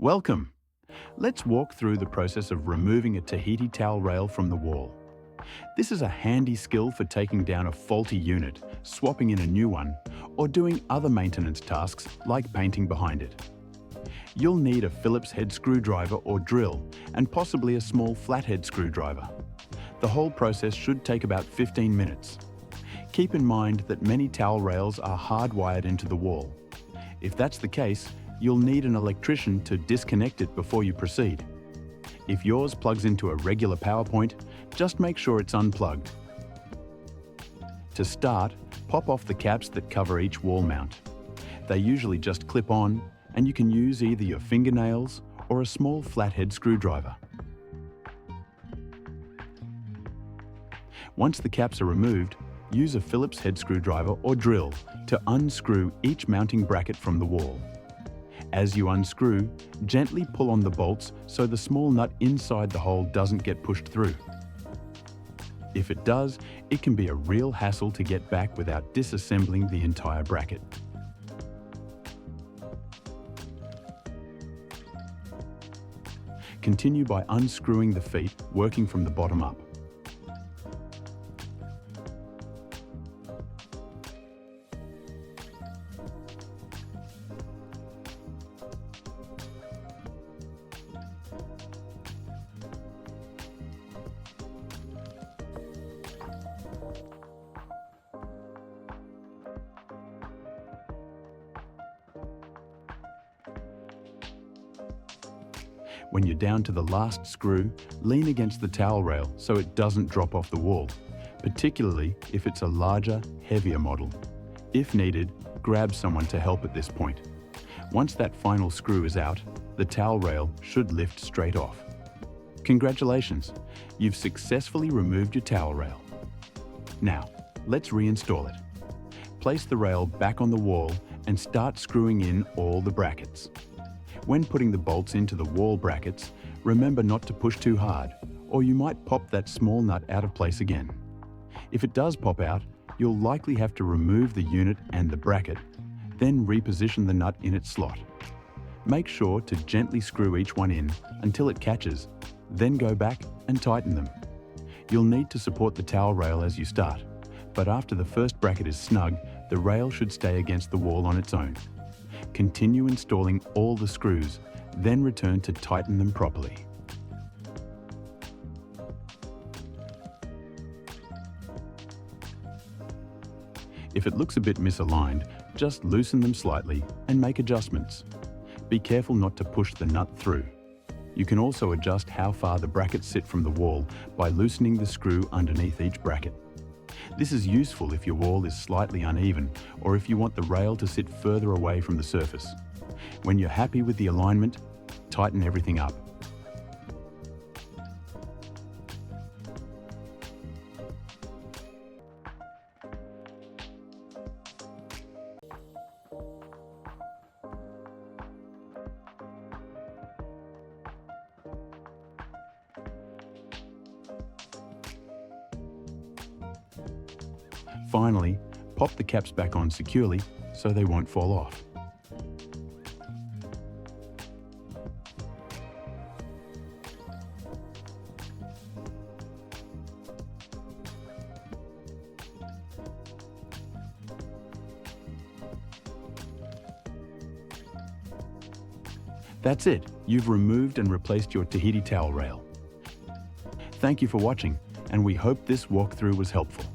Welcome! Let's walk through the process of removing a Tahiti towel rail from the wall. This is a handy skill for taking down a faulty unit, swapping in a new one, or doing other maintenance tasks like painting behind it. You'll need a Phillips head screwdriver or drill, and possibly a small flathead screwdriver. The whole process should take about 15 minutes. Keep in mind that many towel rails are hardwired into the wall. If that's the case, you'll need an electrician to disconnect it before you proceed. If yours plugs into a regular power point, just make sure it's unplugged. To start, pop off the caps that cover each wall mount. They usually just clip on, and you can use either your fingernails or a small flathead screwdriver. Once the caps are removed, use a Phillips head screwdriver or drill to unscrew each mounting bracket from the wall. As you unscrew, gently pull on the bolts so the small nut inside the hole doesn't get pushed through. If it does, it can be a real hassle to get back without disassembling the entire bracket. Continue by unscrewing the feet, working from the bottom up. When you're down to the last screw, lean against the towel rail so it doesn't drop off the wall, particularly if it's a larger, heavier model. If needed, grab someone to help at this point. Once that final screw is out, the towel rail should lift straight off. Congratulations, you've successfully removed your towel rail. Now, let's reinstall it. Place the rail back on the wall and start screwing in all the brackets. When putting the bolts into the wall brackets, remember not to push too hard, or you might pop that small nut out of place again. If it does pop out, you'll likely have to remove the unit and the bracket, then reposition the nut in its slot. Make sure to gently screw each one in until it catches, then go back and tighten them. You'll need to support the towel rail as you start, but after the first bracket is snug, the rail should stay against the wall on its own. Continue installing all the screws, then return to tighten them properly. If it looks a bit misaligned, just loosen them slightly and make adjustments. Be careful not to push the nut through. You can also adjust how far the brackets sit from the wall by loosening the screw underneath each bracket. This is useful if your wall is slightly uneven or if you want the rail to sit further away from the surface. When you're happy with the alignment, tighten everything up. Finally, pop the caps back on securely so they won't fall off. That's it, you've removed and replaced your Tahiti towel rail. Thank you for watching, and we hope this walkthrough was helpful.